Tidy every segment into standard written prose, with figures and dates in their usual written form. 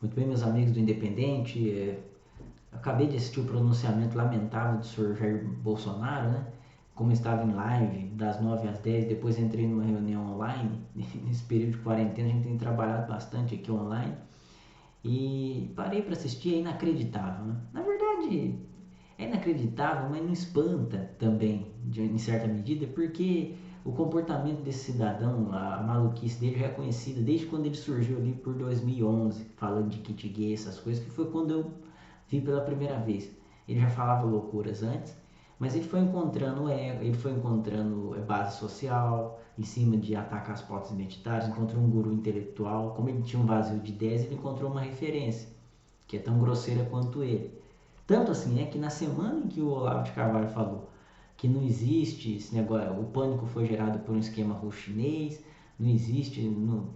Muito bem, meus amigos do Independente. Acabei de assistir o pronunciamento lamentável do senhor Jair Bolsonaro, né? Como eu estava em live das 9 às 10, depois entrei numa reunião online. Nesse período de quarentena a gente tem trabalhado bastante aqui online. E parei para assistir, é inacreditável, né? Na verdade, é inacreditável, mas não espanta também, em certa medida, porque o comportamento desse cidadão, a maluquice dele já é conhecida desde quando ele surgiu ali por 2011, falando de kit gay, essas coisas, que foi quando eu vi pela primeira vez. Ele já falava loucuras antes, mas ele foi encontrando ele foi encontrando base social, em cima de atacar as pautas identitárias, encontrou um guru intelectual. Como ele tinha um vazio de ideias, ele encontrou uma referência, que é tão grosseira quanto ele. Tanto assim é que na semana em que o Olavo de Carvalho falou que não existe esse negócio, o pânico foi gerado por um esquema russo chinês, não existe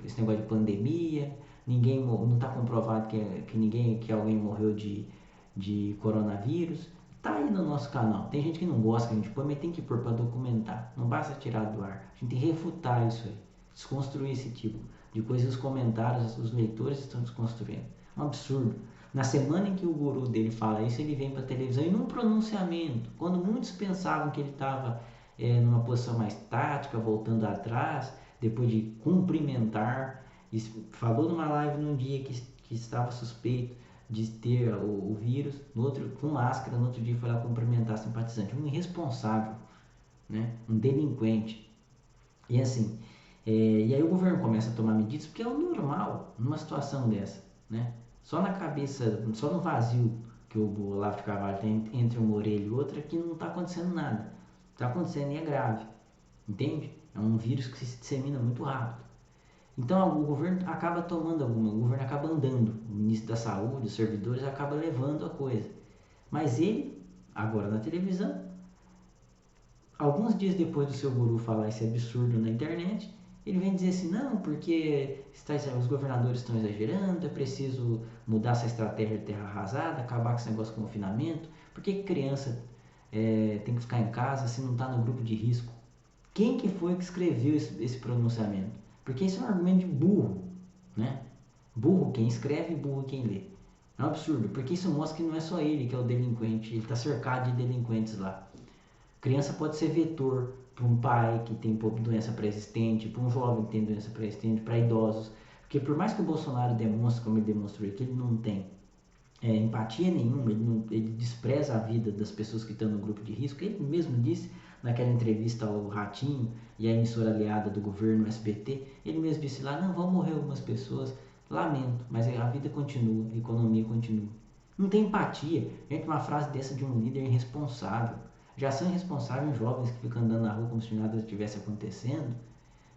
esse negócio de pandemia, ninguém não está comprovado que alguém morreu de coronavírus. Tá aí no nosso canal. Tem gente que não gosta que a gente põe, mas tem que pôr para documentar. Não basta tirar do ar. A gente tem que refutar isso aí, desconstruir esse tipo de coisa. Os comentários, os leitores estão desconstruindo. Um absurdo. Na semana em que o guru dele fala isso, ele vem para a televisão e num pronunciamento, quando muitos pensavam que ele estava numa posição mais tática, voltando atrás, depois de cumprimentar, falou numa live num dia que estava suspeito de ter o vírus, no outro com máscara, no outro dia foi lá cumprimentar simpatizante, um irresponsável, né? Um delinquente. E assim, e aí o governo começa a tomar medidas, porque é o normal numa situação dessa, né? Só na cabeça, só no vazio que o Olavo de Carvalho tem entre uma orelha e outra que não está acontecendo nada. Está acontecendo e é grave, entende? É um vírus que se dissemina muito rápido. Então o governo acaba tomando o governo acaba andando, o ministro da saúde, os servidores acabam levando a coisa. Mas ele, agora na televisão, alguns dias depois do seu guru falar esse absurdo na internet, ele vem dizer assim, não, porque os governadores estão exagerando, é preciso mudar essa estratégia de terra arrasada, acabar com esse negócio de confinamento, por que criança tem que ficar em casa se não está no grupo de risco? Quem que foi que escreveu esse pronunciamento? Porque isso é um argumento de burro, né? Burro quem escreve e burro quem lê. É um absurdo, porque isso mostra que não é só ele que é o delinquente, ele está cercado de delinquentes lá. Criança pode ser vetor para um pai que tem doença pré-existente, para um jovem que tem doença pré-existente, para idosos. Porque por mais que o Bolsonaro demonstre, como ele demonstrou, que ele não tem empatia nenhuma, ele despreza a vida das pessoas que estão no grupo de risco. Ele mesmo disse naquela entrevista ao Ratinho e à emissora aliada do governo, SBT, ele mesmo disse lá, não, vão morrer algumas pessoas, lamento, mas a vida continua, a economia continua. Não tem empatia. Gente, uma frase dessa de um líder irresponsável. Já são irresponsáveis jovens que ficam andando na rua como se nada estivesse acontecendo,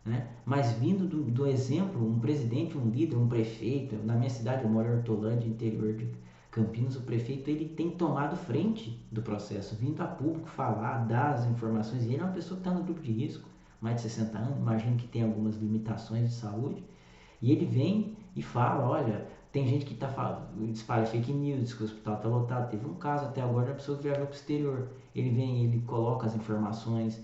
né? Mas vindo do exemplo, um presidente, um líder, um prefeito, na minha cidade, eu moro em Hortolândia, interior de Campinas, o prefeito ele tem tomado frente do processo, vindo a público falar, dar as informações, e ele é uma pessoa que está no grupo de risco, mais de 60 anos, imagino que tem algumas limitações de saúde, e ele vem e fala, olha, tem gente que espalha fake news, diz que o hospital está lotado, teve um caso até agora de uma pessoa que viajou para o exterior, ele vem, ele coloca as informações,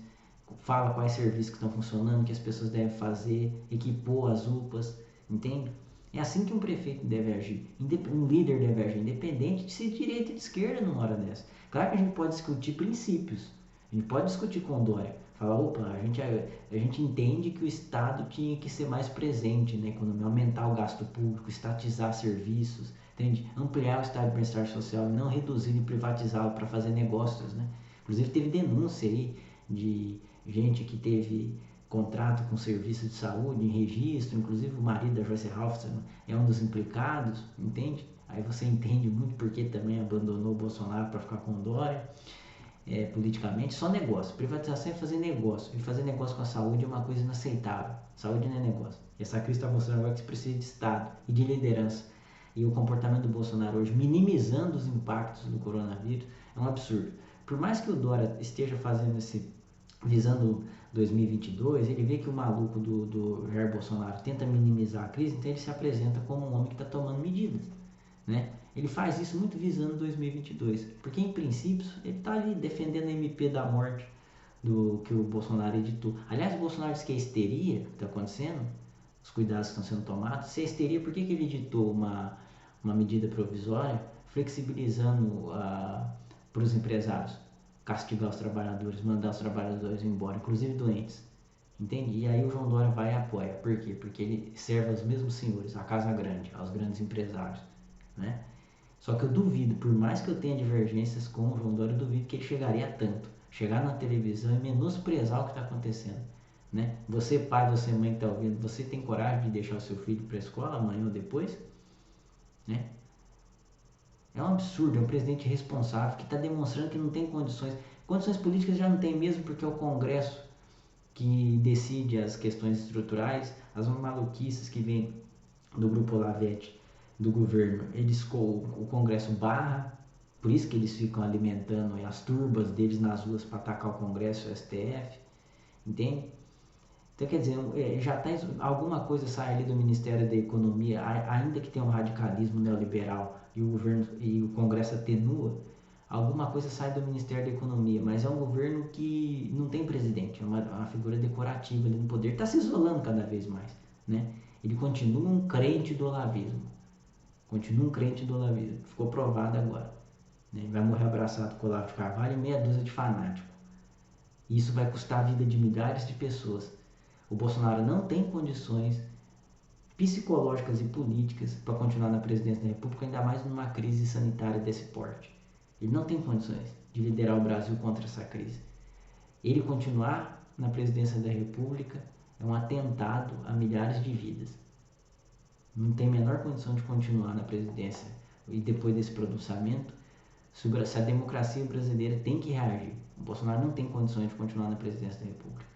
fala quais serviços que estão funcionando, que as pessoas devem fazer, equipou as UPAs, entende? É assim que um prefeito deve agir, um líder deve agir, independente de ser de direita ou de esquerda numa hora dessa. Claro que a gente pode discutir princípios, a gente pode discutir com o Dória, falar, opa, a gente entende que o Estado tinha que ser mais presente na economia, aumentar o gasto público, estatizar serviços, entende? Ampliar o estado de bem-estar social e não reduzir e privatizá-lo para fazer negócios, né? Inclusive teve denúncia aí de gente que teve contrato com serviço de saúde em registro, inclusive o marido da Joyce Halfson é um dos implicados, entende? Aí você entende muito porque também abandonou o Bolsonaro para ficar com o Dória, politicamente, só negócio. Privatização é fazer negócio, e fazer negócio com a saúde é uma coisa inaceitável. Saúde não é negócio. E essa crise está mostrando agora que se precisa de Estado e de liderança. E o comportamento do Bolsonaro hoje, minimizando os impactos do coronavírus, é um absurdo. Por mais que o Dória esteja fazendo visando 2022, ele vê que o maluco do Jair Bolsonaro tenta minimizar a crise, então ele se apresenta como um homem que está tomando medidas, né? Ele faz isso muito visando 2022, porque em princípio ele está ali defendendo a MP da morte do que o Bolsonaro editou. Aliás, o Bolsonaro disse que a histeria que está acontecendo, os cuidados que estão sendo tomados, se a histeria, por que ele editou uma medida provisória flexibilizando para os empresários castigar os trabalhadores, mandar os trabalhadores embora, inclusive doentes. Entende? E aí o João Dória vai e apoia. Por quê? Porque ele serve aos mesmos senhores, à Casa Grande, aos grandes empresários, né? Só que eu duvido, por mais que eu tenha divergências com o João Dória, eu duvido que ele chegaria a tanto. Chegar na televisão e menosprezar o que está acontecendo, né? Você pai, você mãe que está ouvindo, você tem coragem de deixar o seu filho para a escola amanhã ou depois? Né? É um absurdo, é um presidente responsável que está demonstrando que não tem condições. Condições políticas já não tem mesmo porque é o Congresso que decide as questões estruturais, as maluquices que vêm do Grupo Olavete, do governo, o Congresso barra, por isso que eles ficam alimentando as turbas deles nas ruas para atacar o Congresso, o STF, entende? Então, quer dizer, já tá, alguma coisa sai ali do Ministério da Economia, ainda que tenha um radicalismo neoliberal e o governo e o Congresso atenua, alguma coisa sai do Ministério da Economia, mas é um governo que não tem presidente, é uma figura decorativa ali no poder, está se isolando cada vez mais, né? Ele continua um crente do olavismo, ficou provado agora, né? Ele vai morrer abraçado com o Olavo de Carvalho e meia dúzia de fanáticos. E isso vai custar a vida de milhares de pessoas. O Bolsonaro não tem condições psicológicas e políticas para continuar na presidência da República, ainda mais numa crise sanitária desse porte. Ele não tem condições de liderar o Brasil contra essa crise. Ele continuar na presidência da República é um atentado a milhares de vidas. Não tem a menor condição de continuar na presidência. E depois desse pronunciamento, se a democracia brasileira tem que reagir. O Bolsonaro não tem condições de continuar na presidência da República.